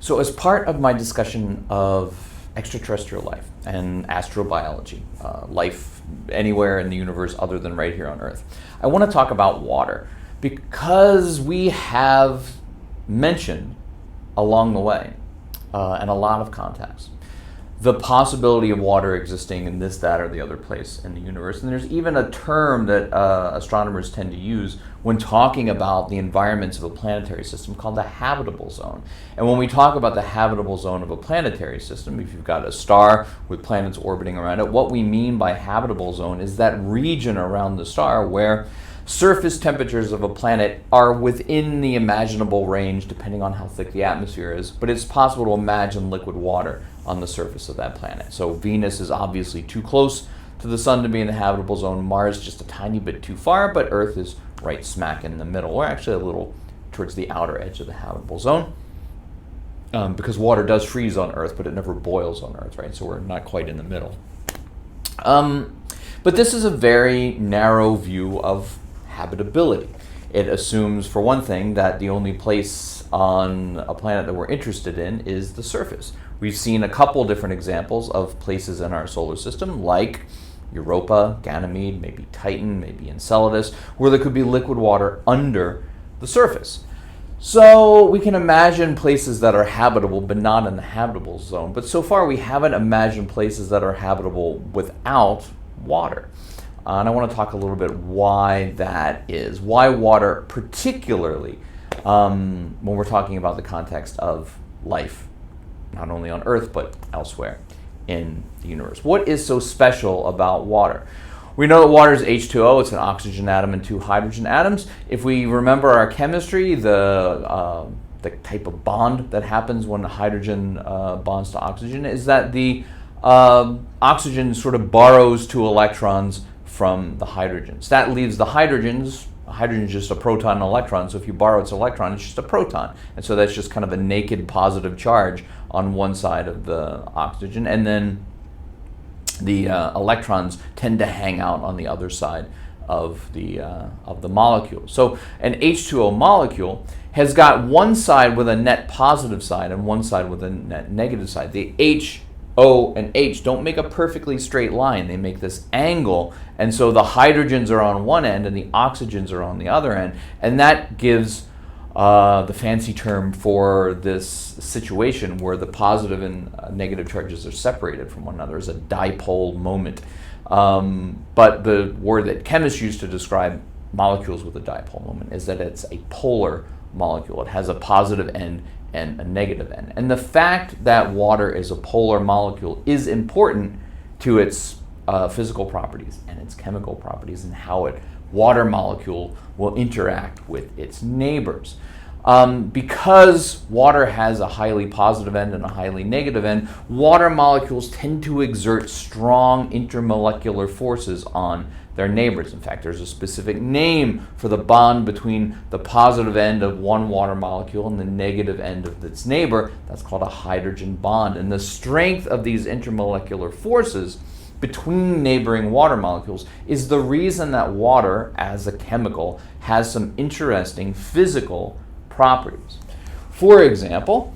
So as part of my discussion of extraterrestrial life and astrobiology, life anywhere in the universe other than right here on Earth, I want to talk about water because we have mentioned along the way, and a lot of contacts, the possibility of water existing in this, that, or the other place in the universe. And there's even a term that astronomers tend to use when talking about the environments of a planetary system called the habitable zone. And when we talk about the habitable zone of a planetary system, if you've got a star with planets orbiting around it, what we mean by habitable zone is that region around the star where surface temperatures of a planet are within the imaginable range depending on how thick the atmosphere is, but it's possible to imagine liquid water on the surface of that planet. So Venus is obviously too close to the sun to be in the habitable zone. Mars just a tiny bit too far, but Earth is right smack in the middle. We're actually a little towards the outer edge of the habitable zone, because water does freeze on Earth, but it never boils on Earth, right? So we're not quite in the middle. But this is a very narrow view of habitability. It assumes, for one thing, that the only place on a planet that we're interested in is the surface. We've seen a couple different examples of places in our solar system, like Europa, Ganymede, maybe Titan, maybe Enceladus, where there could be liquid water under the surface. So we can imagine places that are habitable, but not in the habitable zone. But so far, we haven't imagined places that are habitable without water. And I want to talk a little bit why that is, why water particularly, when we're talking about the context of life, not only on Earth, but elsewhere in the universe. What is so special about water? We know that water is H2O, it's an oxygen atom and two hydrogen atoms. If we remember our chemistry, the type of bond that happens when hydrogen bonds to oxygen is that the oxygen sort of borrows two electrons from the hydrogens. That leaves the hydrogens. Hydrogen is just a proton and electron, so if you borrow its electron, it's just a proton. And so that's just kind of a naked positive charge on one side of the oxygen, and then the electrons tend to hang out on the other side of the molecule. So an H2O molecule has got one side with a net positive side and one side with a net negative side. The H, O, and H don't make a perfectly straight line. They make this angle, and so the hydrogens are on one end and the oxygens are on the other end, and that gives the fancy term for this situation where the positive and negative charges are separated from one another is a dipole moment. But the word that chemists use to describe molecules with a dipole moment is that it's a polar molecule. It has a positive end and a negative end. And the fact that water is a polar molecule is important to its physical properties and its chemical properties and how water molecule will interact with its neighbors. Because water has a highly positive end and a highly negative end, water molecules tend to exert strong intermolecular forces on their neighbors. In fact, there's a specific name for the bond between the positive end of one water molecule and the negative end of its neighbor. That's called a hydrogen bond. And the strength of these intermolecular forces between neighboring water molecules is the reason that water, as a chemical, has some interesting physical properties. For example,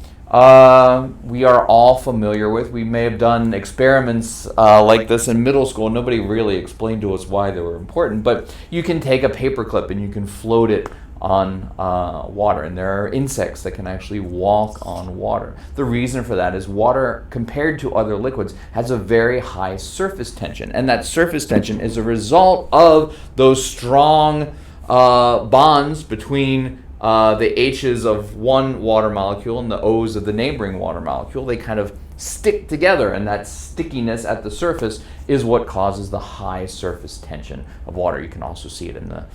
we are all familiar with, we may have done experiments like this in middle school. Nobody really explained to us why they were important, but you can take a paperclip and you can float it on water, and there are insects that can actually walk on water. The reason for that is water, compared to other liquids, has a very high surface tension, and that surface tension is a result of those strong bonds between the H's of one water molecule and the O's of the neighboring water molecule. They kind of stick together, and that stickiness at the surface is what causes the high surface tension of water. You can also see it in the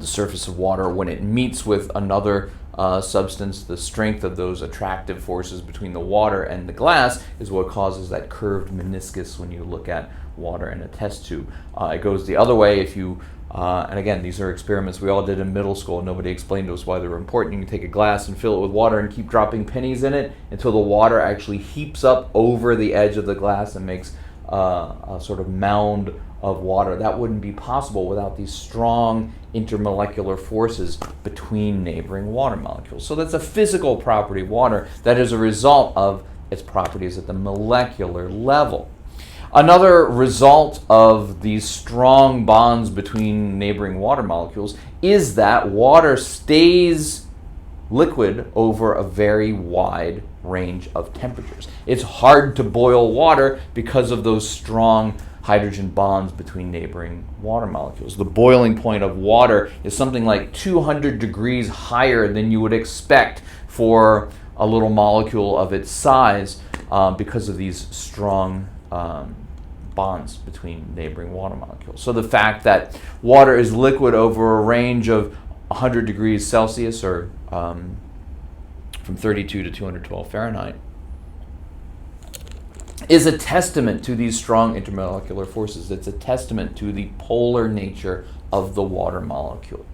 surface of water when it meets with another substance. The strength of those attractive forces between the water and the glass is what causes that curved meniscus when you look at water in a test tube. It goes the other way if you and again, these are experiments we all did in middle school. Nobody explained to us why they were important. You can take a glass and fill it with water and keep dropping pennies in it until the water actually heaps up over the edge of the glass and makes a sort of mound of water. That wouldn't be possible without these strong intermolecular forces between neighboring water molecules. So that's a physical property of water that is a result of its properties at the molecular level. Another result of these strong bonds between neighboring water molecules is that water stays liquid over a very wide range of temperatures. It's hard to boil water because of those strong hydrogen bonds between neighboring water molecules. The boiling point of water is something like 200 degrees higher than you would expect for a little molecule of its size because of these strong bonds between neighboring water molecules. So the fact that water is liquid over a range of 100 degrees Celsius, or from 32 to 212 Fahrenheit, is a testament to these strong intermolecular forces. It's a testament to the polar nature of the water molecule.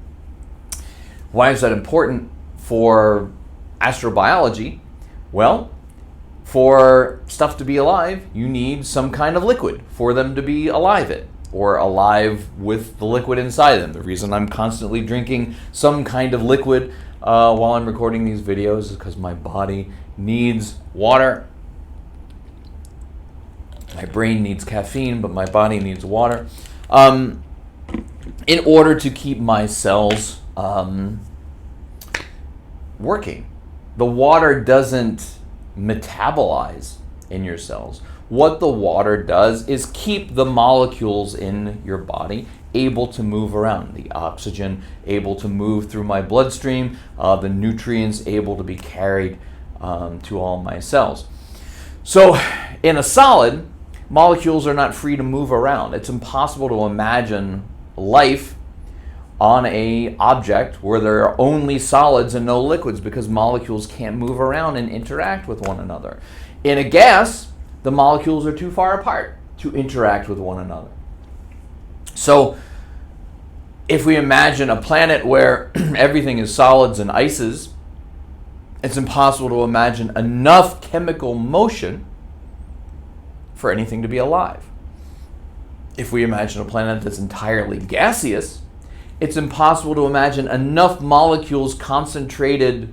Why is that important for astrobiology? Well, for stuff to be alive, you need some kind of liquid for them to be alive in, or alive with the liquid inside them. The reason I'm constantly drinking some kind of liquid while I'm recording these videos is because my body needs water. My brain needs caffeine, but my body needs water in order to keep my cells working. The water doesn't metabolize in your cells. What the water does is keep the molecules in your body able to move around. The oxygen able to move through my bloodstream, the nutrients able to be carried to all my cells. So in a solid, molecules are not free to move around. It's impossible to imagine life on a object where there are only solids and no liquids, because molecules can't move around and interact with one another. In a gas, the molecules are too far apart to interact with one another. So if we imagine a planet where everything is solids and ices, it's impossible to imagine enough chemical motion for anything to be alive. If we imagine a planet that's entirely gaseous, it's impossible to imagine enough molecules concentrated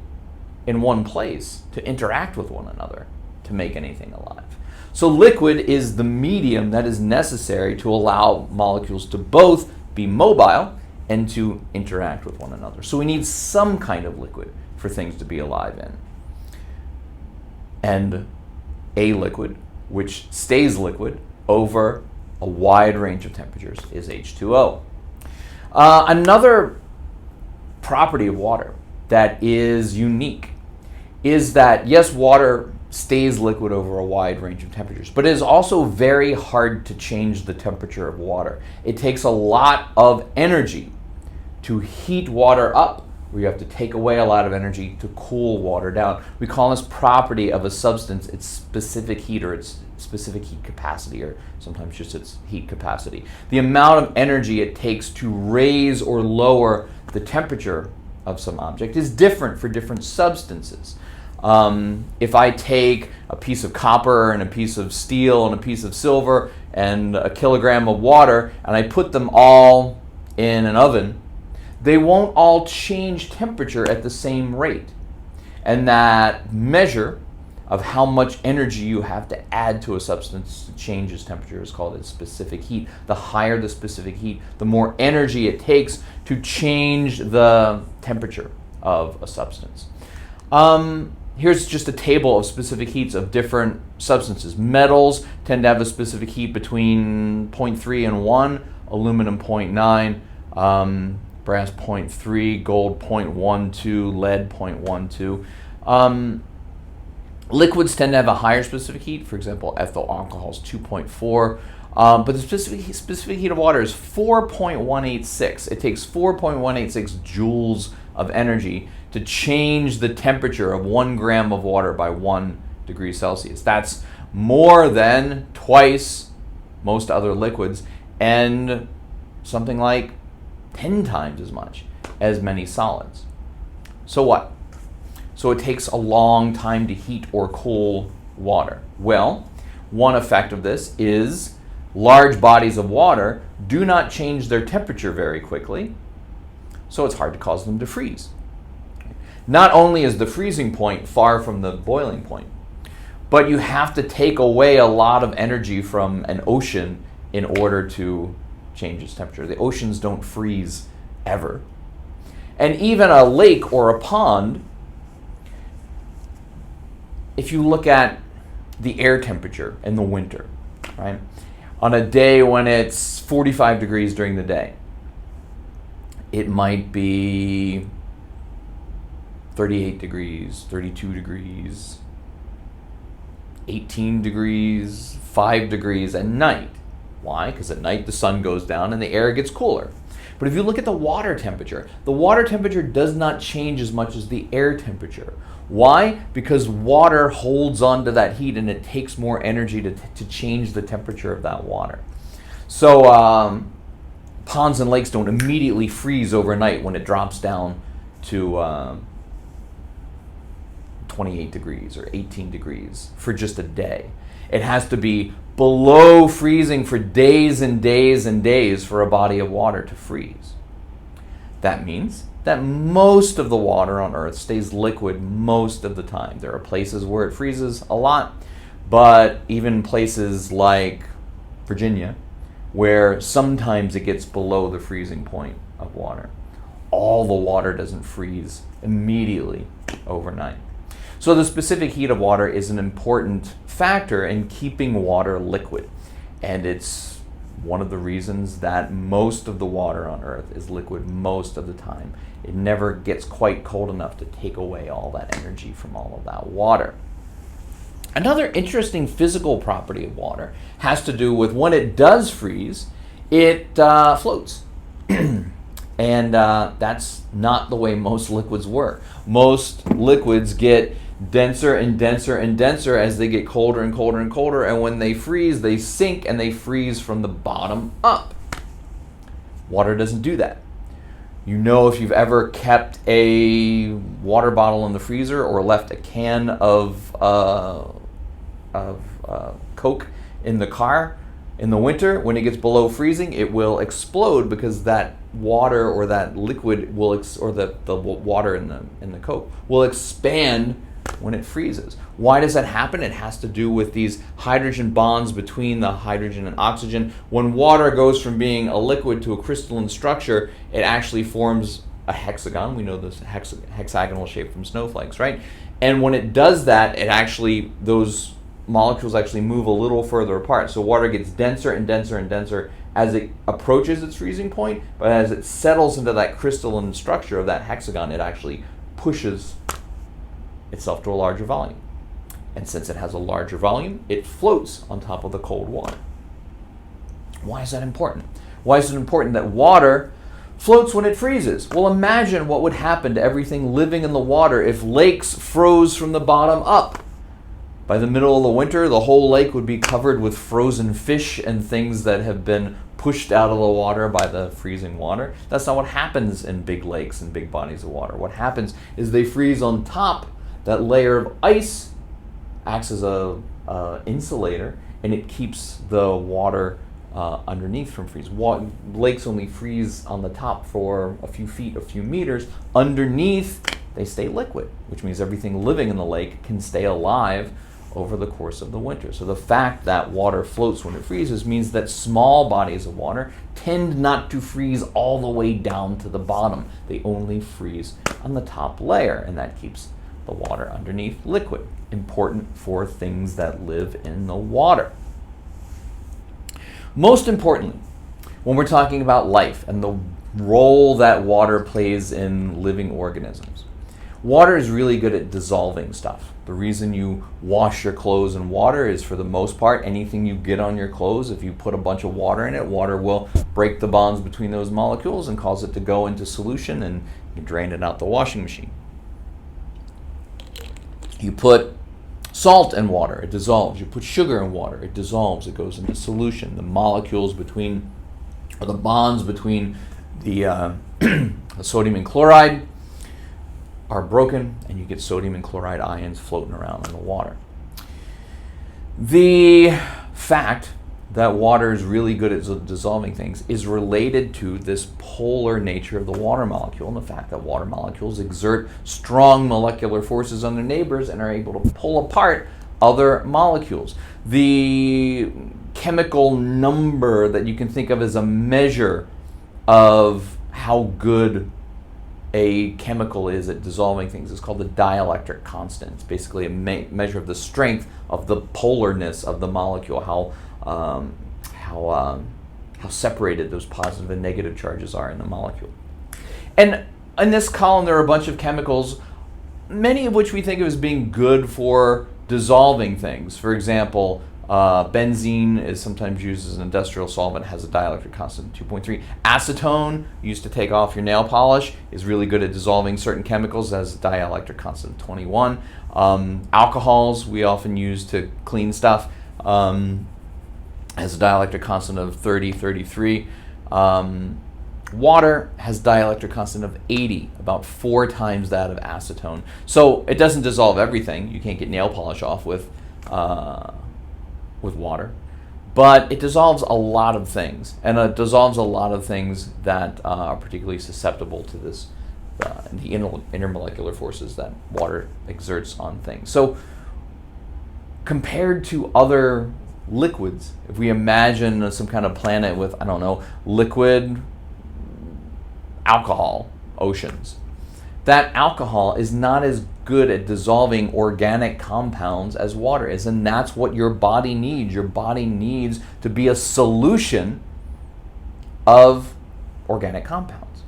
in one place to interact with one another to make anything alive. So liquid is the medium that is necessary to allow molecules to both be mobile and to interact with one another. So we need some kind of liquid for things to be alive in. And a liquid which stays liquid over a wide range of temperatures is H2O. Another property of water that is unique is that, yes, water stays liquid over a wide range of temperatures, but it is also very hard to change the temperature of water. It takes a lot of energy to heat water up, where you have to take away a lot of energy to cool water down. We call this property of a substance its specific heat, or its specific heat capacity, or sometimes just its heat capacity. The amount of energy it takes to raise or lower the temperature of some object is different for different substances. If I take a piece of copper and a piece of steel and a piece of silver and a kilogram of water, and I put them all in an oven, they won't all change temperature at the same rate. And that measure of how much energy you have to add to a substance to change its temperature is called its specific heat. The higher the specific heat, the more energy it takes to change the temperature of a substance. Here's just a table of specific heats of different substances. Metals tend to have a specific heat between 0.3 and 1, aluminum 0.9, brass 0.3, gold 0.12, lead 0.12. Liquids tend to have a higher specific heat. For example, ethyl alcohol is 2.4. But the specific heat of water is 4.186. It takes 4.186 joules of energy to change the temperature of 1 gram of water by 1 degree Celsius. That's more than twice most other liquids, and something like 10 times as much as many solids. So what? So it takes a long time to heat or cool water. Well, One effect of this is large bodies of water do not change their temperature very quickly, so it's hard to cause them to freeze. Not only is the freezing point far from the boiling point, but you have to take away a lot of energy from an ocean in order to change its temperature. The oceans don't freeze ever. And even a lake or a pond, if you look at the air temperature in the winter, right? On a day when it's 45 degrees during the day, it might be 38 degrees, 32 degrees, 18 degrees, 5 degrees at night. Why? Because at night the sun goes down and the air gets cooler. But if you look at the water temperature does not change as much as the air temperature. Why? Because water holds on to that heat and it takes more energy to change the temperature of that water. So ponds and lakes don't immediately freeze overnight when it drops down to 28 degrees or 18 degrees for just a day. It has to be below freezing for days and days and days for a body of water to freeze. That means that most of the water on Earth stays liquid most of the time. There are places where it freezes a lot, but even places like Virginia, where sometimes it gets below the freezing point of water. All the water doesn't freeze immediately overnight. So the specific heat of water is an important factor in keeping water liquid. And it's one of the reasons that most of the water on Earth is liquid most of the time. It never gets quite cold enough to take away all that energy from all of that water. Another interesting physical property of water has to do with when it does freeze, it floats. And that's not the way most liquids work. Most liquids get denser and denser and denser as they get colder and colder and colder, and when they freeze, they sink and they freeze from the bottom up. Water doesn't do that. You know, if you've ever kept a water bottle in the freezer or left a can of Coke in the car in the winter, when it gets below freezing, it will explode because that water or that liquid will the water in the Coke will expand when it freezes. Why does that happen? It has to do with these hydrogen bonds between the hydrogen and oxygen. When water goes from being a liquid to a crystalline structure, it actually forms a hexagon. We know this hexagonal shape from snowflakes, right? And when it does that, those molecules actually move a little further apart. So water gets denser and denser and denser as it approaches its freezing point, but as it settles into that crystalline structure of that hexagon, it actually pushes itself to a larger volume. And since it has a larger volume, it floats on top of the cold water. Why is that important? Why is it important that water floats when it freezes? Well, imagine what would happen to everything living in the water if lakes froze from the bottom up. By the middle of the winter, the whole lake would be covered with frozen fish and things that have been pushed out of the water by the freezing water. That's not what happens in big lakes and big bodies of water. What happens is they freeze on top. That layer of ice acts as a insulator, and it keeps the water underneath from freeze. Lakes only freeze on the top for a few feet, a few meters. Underneath, they stay liquid, which means everything living in the lake can stay alive over the course of the winter. So the fact that water floats when it freezes means that small bodies of water tend not to freeze all the way down to the bottom. They only freeze on the top layer, and that keeps the water underneath liquid. Important for things that live in the water. Most importantly, when we're talking about life and the role that water plays in living organisms, water is really good at dissolving stuff. The reason you wash your clothes in water is, for the most part, anything you get on your clothes, if you put a bunch of water in it, water will break the bonds between those molecules and cause it to go into solution, and you drain it out the washing machine. You put salt in water, it dissolves. You put sugar in water, it dissolves. It goes into solution. The molecules between, or the bonds between the sodium and chloride are broken, and you get sodium and chloride ions floating around in the water. The fact that water is really good at dissolving things is related to this polar nature of the water molecule and the fact that water molecules exert strong molecular forces on their neighbors and are able to pull apart other molecules. The chemical number that you can think of as a measure of how good a chemical is at dissolving things is called the dielectric constant. It's basically a measure of the strength of the polarness of the molecule, how separated those positive and negative charges are in the molecule. And in this column, there are a bunch of chemicals, many of which we think of as being good for dissolving things. For example, benzene is sometimes used as an industrial solvent, has a dielectric constant of 2.3. Acetone, used to take off your nail polish, is really good at dissolving certain chemicals, has a dielectric constant of 21. Alcohols, we often use to clean stuff, has a dielectric constant of 30, 33. Water has dielectric constant of 80, about 4 times that of acetone. So it doesn't dissolve everything. You can't get nail polish off with water, but it dissolves a lot of things, and it dissolves a lot of things that are particularly susceptible to this, the intermolecular forces that water exerts on things. So compared to other liquids, if we imagine some kind of planet with, I don't know, liquid alcohol oceans, that alcohol is not as good at dissolving organic compounds as water is, and that's what your body needs. Your body needs to be a solution of organic compounds.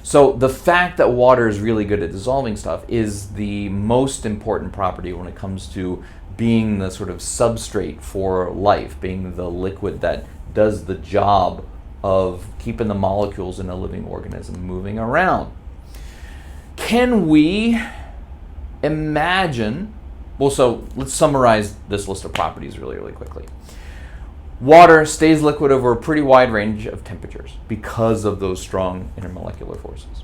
So the fact that water is really good at dissolving stuff is the most important property when it comes to being the sort of substrate for life, being the liquid that does the job of keeping the molecules in a living organism moving around. Can we imagine, well, so let's summarize this list of properties really, really quickly. Water stays liquid over a pretty wide range of temperatures because of those strong intermolecular forces.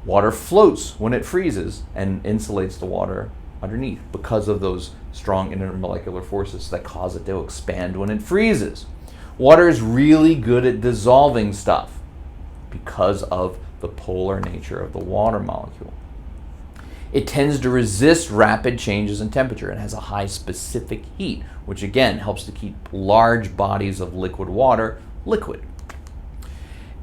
Water floats when it freezes and insulates the water underneath because of those strong intermolecular forces that cause it to expand when it freezes. Water is really good at dissolving stuff because of the polar nature of the water molecule. It tends to resist rapid changes in temperature and has a high specific heat, which again helps to keep large bodies of liquid water liquid.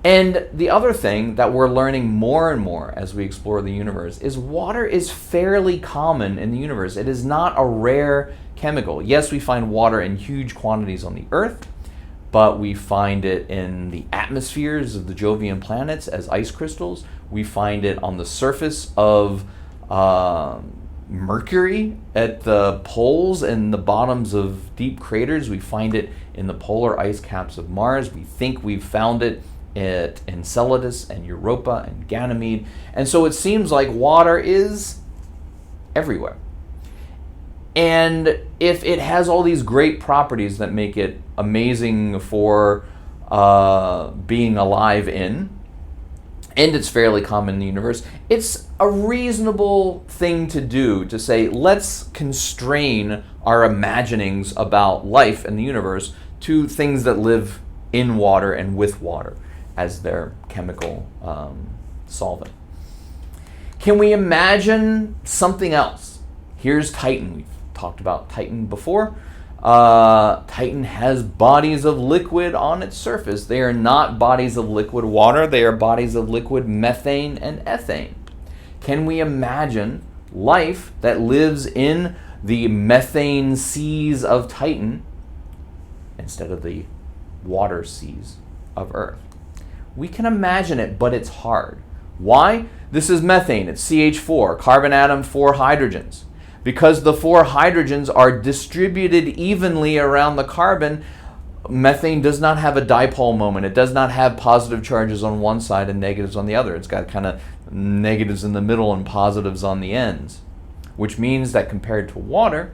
And the other thing that we're learning more and more as we explore the universe is water is fairly common in the universe. It is not a rare chemical. Yes, we find water in huge quantities on the Earth, but we find it in the atmospheres of the Jovian planets as ice crystals. We find it on the surface of Mercury at the poles and the bottoms of deep craters. We find it in the polar ice caps of Mars. We think we've found it at Enceladus and Europa and Ganymede. And so it seems like water is everywhere. And if it has all these great properties that make it amazing for being alive in, and it's fairly common in the universe, it's a reasonable thing to do to say, let's constrain our imaginings about life in the universe to things that live in water and with water as their chemical solvent. Can we imagine something else? Here's Titan. We've talked about Titan before. Titan has bodies of liquid on its surface. They are not bodies of liquid water. They are bodies of liquid methane and ethane. Can we imagine life that lives in the methane seas of Titan instead of the water seas of Earth? We can imagine it, but it's hard. Why? This is methane. It's CH4, carbon atom, 4 hydrogens. Because the 4 hydrogens are distributed evenly around the carbon, methane does not have a dipole moment. It does not have positive charges on one side and negatives on the other. It's got kind of negatives in the middle and positives on the ends, which means that compared to water,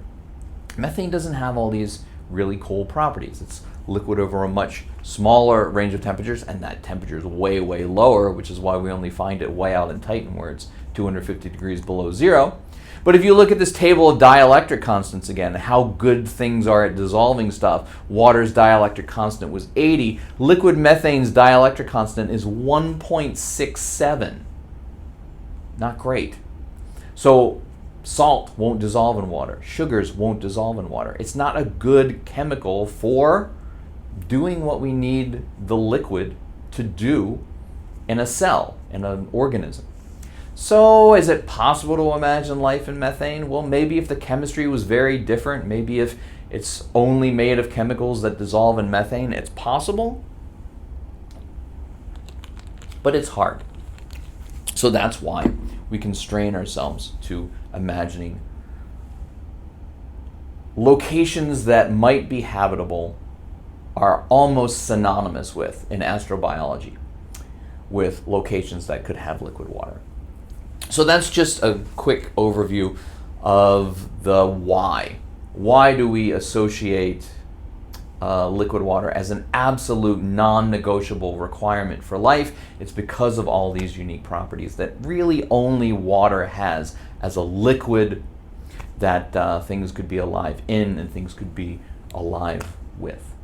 methane doesn't have all these really cool properties. It's liquid over a much smaller range of temperatures, and that temperature is way, way lower, which is why we only find it way out in Titan where it's 250 degrees below zero. But if you look at this table of dielectric constants again, how good things are at dissolving stuff, water's dielectric constant was 80. Liquid methane's dielectric constant is 1.67. Not great. So salt won't dissolve in water. Sugars won't dissolve in water. It's not a good chemical for doing what we need the liquid to do in a cell, in an organism. So is it possible to imagine life in methane? Well, maybe if the chemistry was very different, maybe if it's only made of chemicals that dissolve in methane, it's possible. But it's hard. So that's why we constrain ourselves to imagining locations that might be habitable are almost synonymous with, in astrobiology, with locations that could have liquid water. So that's just a quick overview of the why. Why do we associate liquid water as an absolute non-negotiable requirement for life? It's because of all these unique properties that really only water has as a liquid that things could be alive in and things could be alive with.